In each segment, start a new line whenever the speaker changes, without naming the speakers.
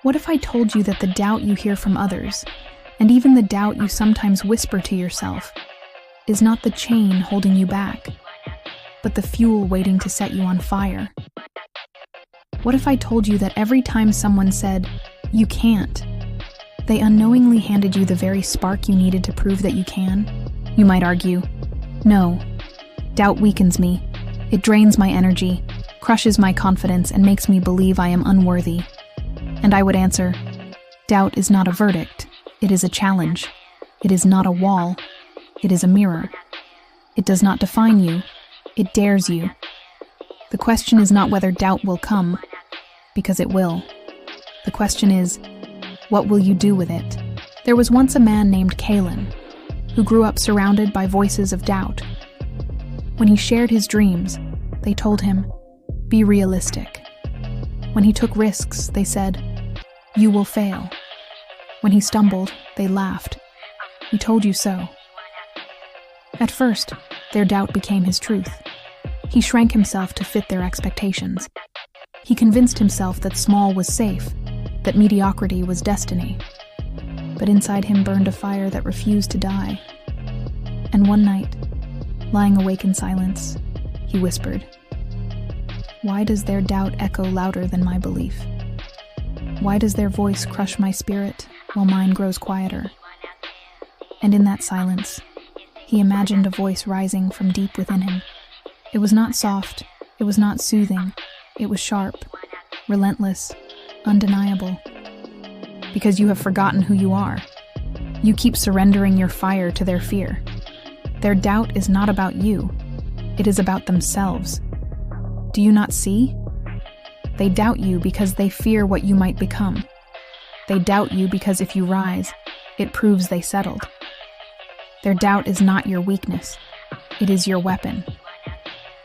What if I told you that the doubt you hear from others, and even the doubt you sometimes whisper to yourself, is not the chain holding you back, but the fuel waiting to set you on fire? What if I told you that every time someone said, "You can't," they unknowingly handed you the very spark you needed to prove that you can? You might argue, "No, doubt weakens me. It drains my energy, crushes my confidence, and makes me believe I am unworthy." And I would answer, doubt is not a verdict. It is a challenge. It is not a wall. It is a mirror. It does not define you. It dares you. The question is not whether doubt will come, because it will. The question is, what will you do with it? There was once a man named Kalen, who grew up surrounded by voices of doubt. When he shared his dreams, they told him, "Be realistic." When he took risks, they said, "You will fail." When he stumbled, they laughed. "We told you so." At first, their doubt became his truth. He shrank himself to fit their expectations. He convinced himself that small was safe, that mediocrity was destiny. But inside him burned a fire that refused to die. And one night, lying awake in silence, he whispered, "Why does their doubt echo louder than my belief? Why does their voice crush my spirit while mine grows quieter?" And in that silence, he imagined a voice rising from deep within him. It was not soft, it was not soothing, it was sharp, relentless, undeniable. Because you have forgotten who you are. You keep surrendering your fire to their fear. Their doubt is not about you, it is about themselves. Do you not see? They doubt you because they fear what you might become. They doubt you because if you rise, it proves they settled. Their doubt is not your weakness, it is your weapon.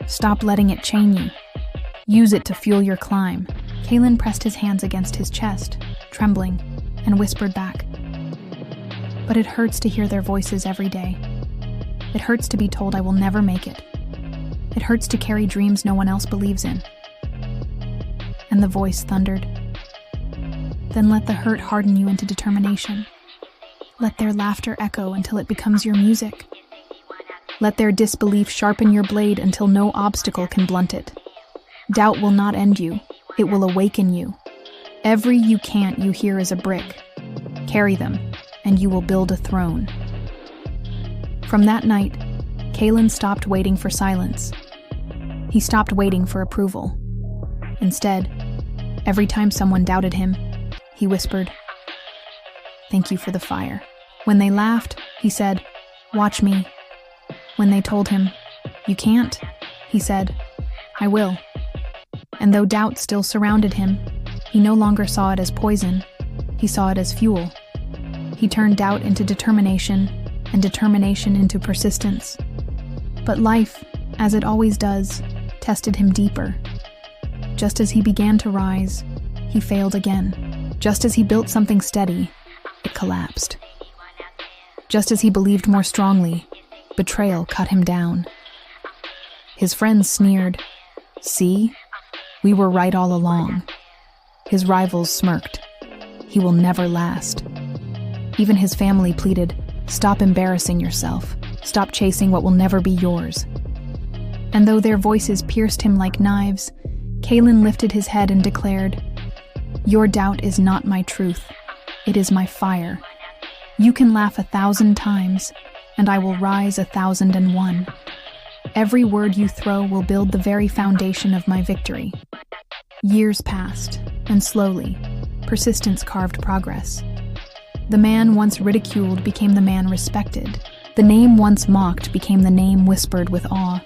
Stop letting it chain you. Use it to fuel your climb. Kalen pressed his hands against his chest, trembling, and whispered back, "But it hurts to hear their voices every day. It hurts to be told I will never make it. It hurts to carry dreams no one else believes in." And the voice thundered, "Then let the hurt harden you into determination. Let their laughter echo until it becomes your music. Let their disbelief sharpen your blade until no obstacle can blunt it. Doubt will not end you, it will awaken you. Every you can't you hear is a brick. Carry them, and you will build a throne." From that night, Kalen stopped waiting for silence. He stopped waiting for approval. Instead, every time someone doubted him, he whispered, "Thank you for the fire." When they laughed, he said, "Watch me." When they told him, "You can't," he said, "I will." And though doubt still surrounded him, he no longer saw it as poison, he saw it as fuel. He turned doubt into determination, and determination into persistence. But life, as it always does, tested him deeper. Just as he began to rise, he failed again. Just as he built something steady, it collapsed. Just as he believed more strongly, betrayal cut him down. His friends sneered, "See? We were right all along." His rivals smirked, "He will never last." Even his family pleaded, "Stop embarrassing yourself. Stop chasing what will never be yours." And though their voices pierced him like knives, Kalen lifted his head and declared, "Your doubt is not my truth. It is my fire. You can laugh 1,000 times, and I will rise 1,001. Every word you throw will build the very foundation of my victory." Years passed, and slowly, persistence carved progress. The man once ridiculed became the man respected. The name once mocked became the name whispered with awe.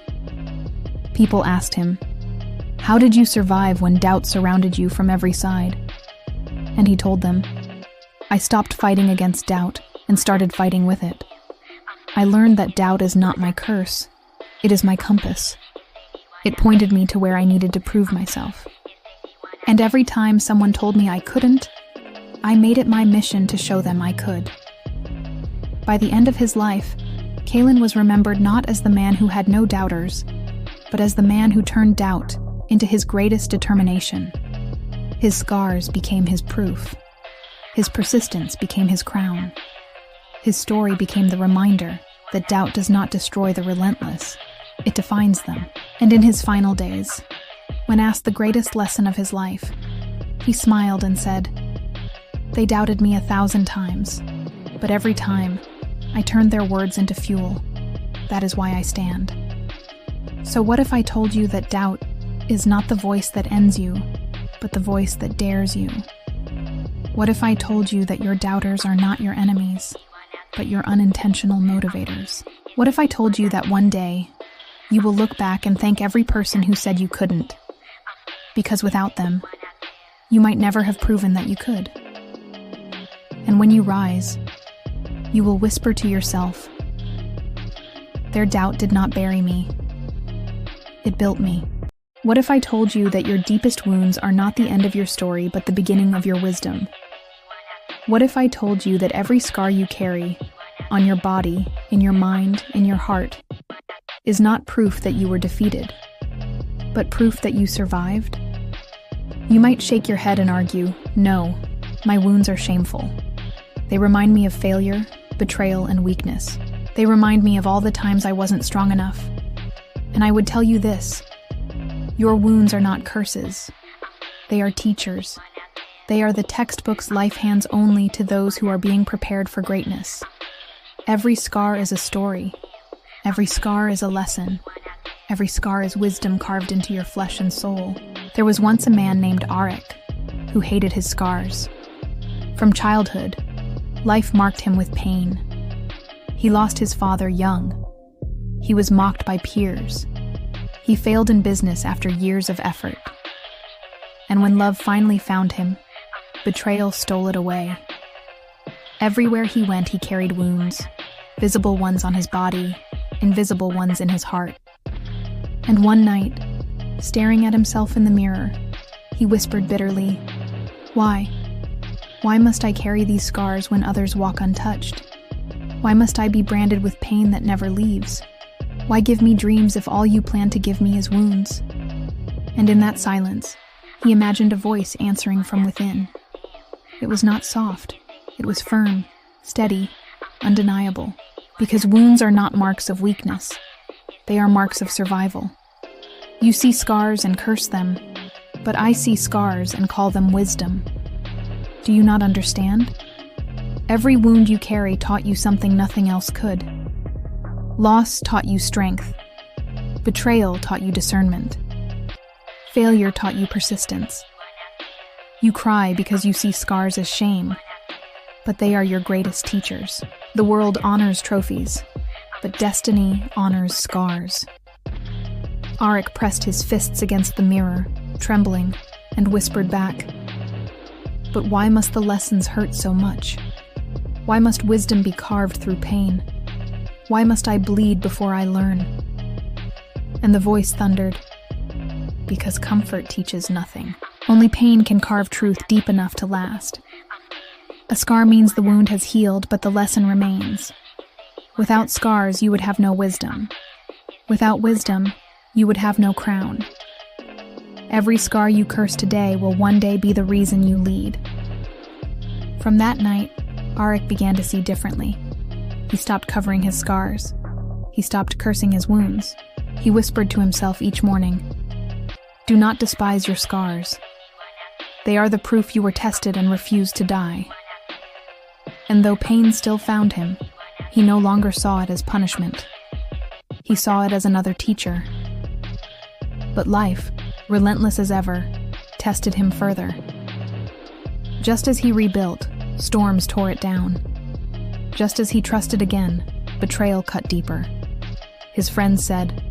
People asked him, "How did you survive when doubt surrounded you from every side?" And he told them, "I stopped fighting against doubt and started fighting with it. I learned that doubt is not my curse. It is my compass. It pointed me to where I needed to prove myself. And every time someone told me I couldn't, I made it my mission to show them I could." By the end of his life, Kalen was remembered not as the man who had no doubters, but as the man who turned doubt into his greatest determination. His scars became his proof. His persistence became his crown. His story became the reminder that doubt does not destroy the relentless, it defines them. And in his final days, when asked the greatest lesson of his life, he smiled and said, "They doubted me 1,000 times, but every time I turned their words into fuel. That is why I stand." So what if I told you that doubt is not the voice that ends you, but the voice that dares you? What if I told you that your doubters are not your enemies, but your unintentional motivators? What if I told you that one day you will look back and thank every person who said you couldn't, because without them, you might never have proven that you could? And when you rise, you will whisper to yourself, "Their doubt did not bury me. It built me." What if I told you that your deepest wounds are not the end of your story, but the beginning of your wisdom? What if I told you that every scar you carry, on your body, in your mind, in your heart, is not proof that you were defeated, but proof that you survived? You might shake your head and argue, "No, my wounds are shameful. They remind me of failure, betrayal, and weakness. They remind me of all the times I wasn't strong enough." And I would tell you this: your wounds are not curses. They are teachers. They are the textbooks life hands only to those who are being prepared for greatness. Every scar is a story. Every scar is a lesson. Every scar is wisdom carved into your flesh and soul. There was once a man named Arik who hated his scars. From childhood, life marked him with pain. He lost his father young. He was mocked by peers. He failed in business after years of effort. And when love finally found him, betrayal stole it away. Everywhere he went, he carried wounds, visible ones on his body, invisible ones in his heart. And one night, staring at himself in the mirror, he whispered bitterly, "Why? Why must I carry these scars when others walk untouched? Why must I be branded with pain that never leaves? Why give me dreams if all you plan to give me is wounds?" And in that silence, he imagined a voice answering from within. It was not soft. It was firm, steady, undeniable. Because wounds are not marks of weakness. They are marks of survival. You see scars and curse them, but I see scars and call them wisdom. Do you not understand? Every wound you carry taught you something nothing else could. Loss taught you strength. Betrayal taught you discernment. Failure taught you persistence. You cry because you see scars as shame, but they are your greatest teachers. The world honors trophies, but destiny honors scars. Arik pressed his fists against the mirror, trembling, and whispered back, "But why must the lessons hurt so much? Why must wisdom be carved through pain? Why must I bleed before I learn?" And the voice thundered, "Because comfort teaches nothing. Only pain can carve truth deep enough to last. A scar means the wound has healed, but the lesson remains. Without scars, you would have no wisdom. Without wisdom, you would have no crown. Every scar you curse today will one day be the reason you lead." From that night, Arik began to see differently. He stopped covering his scars. He stopped cursing his wounds. He whispered to himself each morning, "Do not despise your scars. They are the proof you were tested and refused to die." And though pain still found him, he no longer saw it as punishment. He saw it as another teacher. But life, relentless as ever, tested him further. Just as he rebuilt, storms tore it down. Just as he trusted again, betrayal cut deeper. His friends said,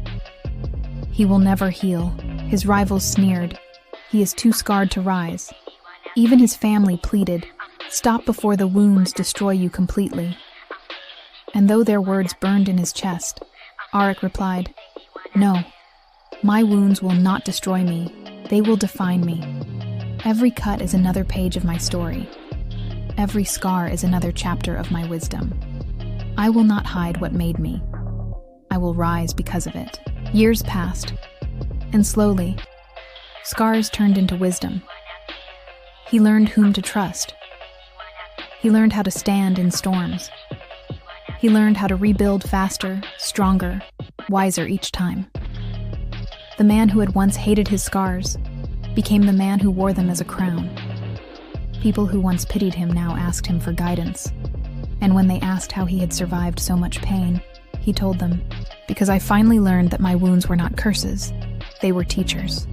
"He will never heal." His rivals sneered, "He is too scarred to rise." Even his family pleaded, "Stop before the wounds destroy you completely." And though their words burned in his chest, Arik replied, "No, my wounds will not destroy me. They will define me. Every cut is another page of my story. Every scar is another chapter of my wisdom. I will not hide what made me. I will rise because of it." Years passed, and slowly, scars turned into wisdom. He learned whom to trust. He learned how to stand in storms. He learned how to rebuild faster, stronger, wiser each time. The man who had once hated his scars became the man who wore them as a crown. People who once pitied him now asked him for guidance. And when they asked how he had survived so much pain, he told them, "Because I finally learned that my wounds were not curses, they were teachers."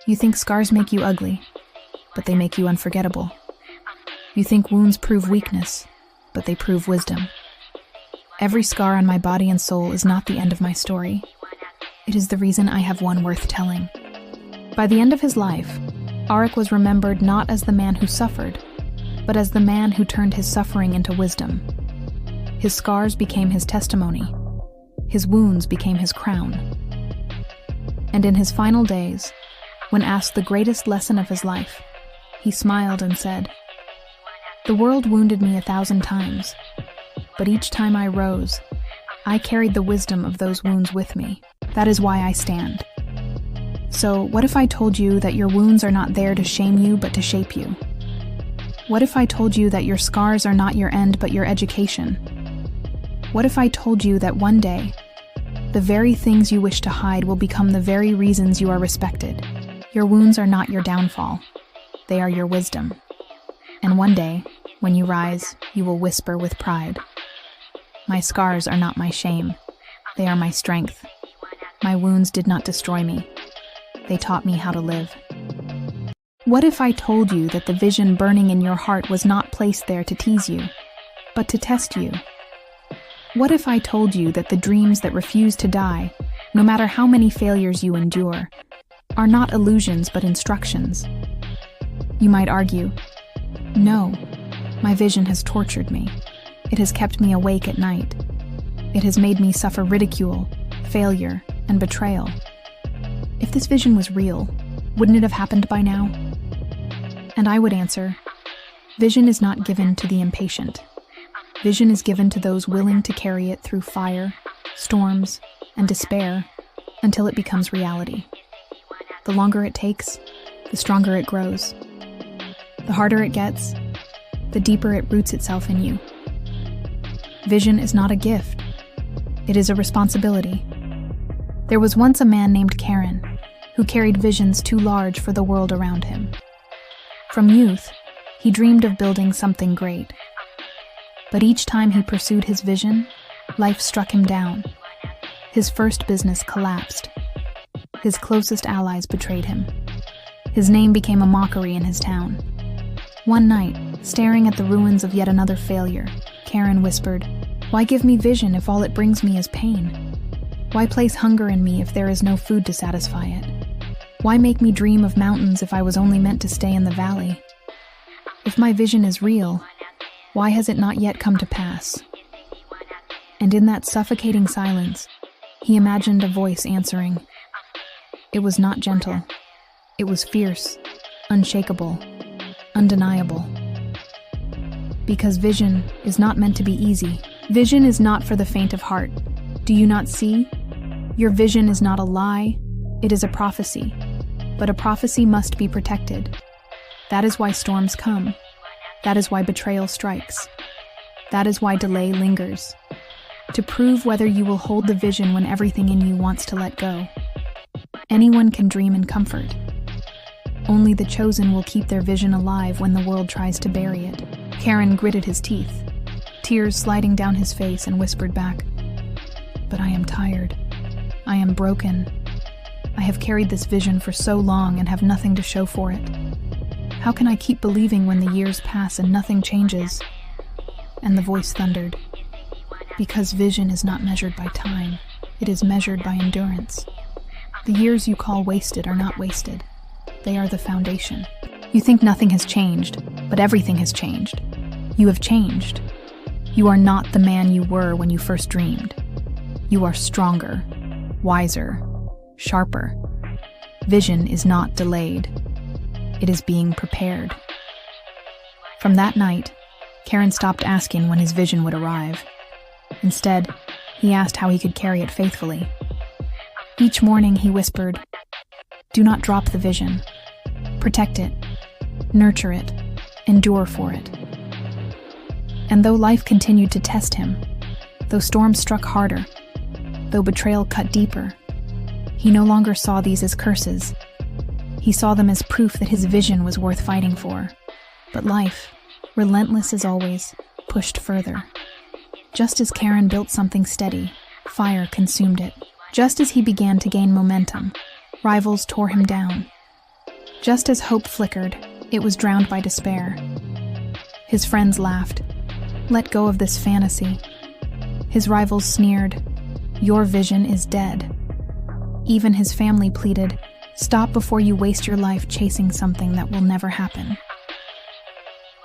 You think scars make you ugly, but they make you unforgettable. You think wounds prove weakness, but they prove wisdom. Every scar on my body and soul is not the end of my story. It is the reason I have one worth telling. By the end of his life, Arik was remembered not as the man who suffered, but as the man who turned his suffering into wisdom. His scars became his testimony. His wounds became his crown. And in his final days, when asked the greatest lesson of his life, he smiled and said, "The world wounded me 1,000 times, but each time I rose, I carried the wisdom of those wounds with me. That is why I stand." So, what if I told you that your wounds are not there to shame you, but to shape you? What if I told you that your scars are not your end, but your education? What if I told you that one day, the very things you wish to hide will become the very reasons you are respected? Your wounds are not your downfall. They are your wisdom. And one day, when you rise, you will whisper with pride, "My scars are not my shame. They are my strength. My wounds did not destroy me. They taught me how to live." What if I told you that the vision burning in your heart was not placed there to tease you, but to test you? What if I told you that the dreams that refuse to die, no matter how many failures you endure, are not illusions but instructions? You might argue, "No, my vision has tortured me. It has kept me awake at night. It has made me suffer ridicule, failure, and betrayal." If this vision was real, wouldn't it have happened by now? And I would answer, vision is not given to the impatient. Vision is given to those willing to carry it through fire, storms, and despair until it becomes reality. The longer it takes, the stronger it grows. The harder it gets, the deeper it roots itself in you. Vision is not a gift. It is a responsibility. There was once a man named Karen who carried visions too large for the world around him. From youth, he dreamed of building something great. But each time he pursued his vision, life struck him down. His first business collapsed. His closest allies betrayed him. His name became a mockery in his town. One night, staring at the ruins of yet another failure, Karen whispered, "Why give me vision if all it brings me is pain? Why place hunger in me if there is no food to satisfy it? Why make me dream of mountains if I was only meant to stay in the valley? If my vision is real, why has it not yet come to pass?" And in that suffocating silence, he imagined a voice answering. It was not gentle. It was fierce, unshakable, undeniable. Because vision is not meant to be easy. Vision is not for the faint of heart. Do you not see? Your vision is not a lie, it is a prophecy. But a prophecy must be protected. That is why storms come. That is why betrayal strikes. That is why delay lingers. To prove whether you will hold the vision when everything in you wants to let go. Anyone can dream in comfort. Only the chosen will keep their vision alive when the world tries to bury it. Karen gritted his teeth, tears sliding down his face, and whispered back, "But I am tired. I am broken. I have carried this vision for so long and have nothing to show for it. How can I keep believing when the years pass and nothing changes?" And the voice thundered, "Because vision is not measured by time. It is measured by endurance. The years you call wasted are not wasted. They are the foundation." You think nothing has changed, but everything has changed. You have changed. You are not the man you were when you first dreamed. You are stronger, wiser, sharper. Vision is not delayed. It is being prepared. From that night, Karen stopped asking when his vision would arrive. Instead, he asked how he could carry it faithfully. Each morning he whispered, "Do not drop the vision. Protect it. Nurture it. Endure for it. And though life continued to test him, though storms struck harder, though betrayal cut deeper, he no longer saw these as curses. He saw them as proof that his vision was worth fighting for. But life, relentless as always, pushed further. Just as Karen built something steady, fire consumed it. Just as he began to gain momentum, rivals tore him down. Just as hope flickered, it was drowned by despair. His friends laughed. Let go of this fantasy. His rivals sneered. Your vision is dead. Even his family pleaded, stop before you waste your life chasing something that will never happen.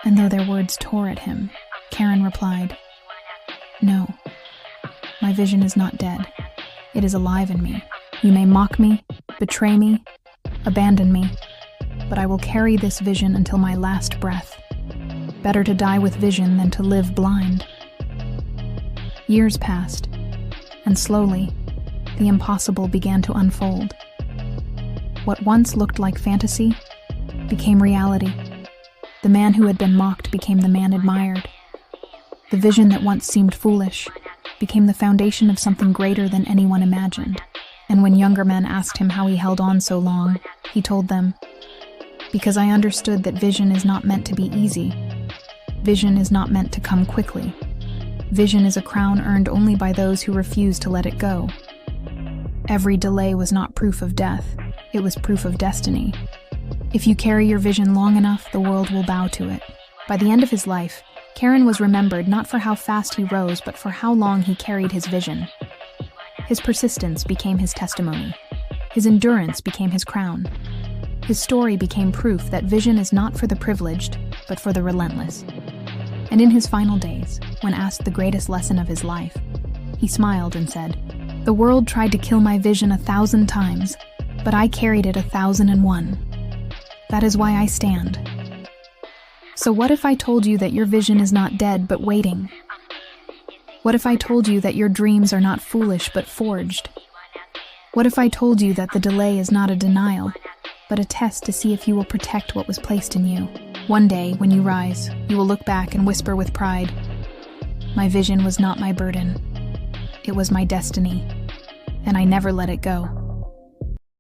And though their words tore at him, Karen replied, no, my vision is not dead. It is alive in me. You may mock me, betray me, abandon me, but I will carry this vision until my last breath. Better to die with vision than to live blind. Years passed, and slowly, the impossible began to unfold. What once looked like fantasy became reality. The man who had been mocked became the man admired. The vision that once seemed foolish became the foundation of something greater than anyone imagined. And when younger men asked him how he held on so long, he told them, because I understood that vision is not meant to be easy. Vision is not meant to come quickly. Vision is a crown earned only by those who refuse to let it go. Every delay was not proof of death, it was proof of destiny. If you carry your vision long enough, the world will bow to it. By the end of his life, Karen was remembered not for how fast he rose, but for how long he carried his vision. His persistence became his testimony. His endurance became his crown. His story became proof that vision is not for the privileged, but for the relentless. And in his final days, when asked the greatest lesson of his life, he smiled and said, the world tried to kill my vision 1,000 times, but I carried it 1,001. That is why I stand. So what if I told you that your vision is not dead, but waiting? What if I told you that your dreams are not foolish, but forged? What if I told you that the delay is not a denial, but a test to see if you will protect what was placed in you? One day, when you rise, you will look back and whisper with pride, my vision was not my burden. It was my destiny, and I never let it go.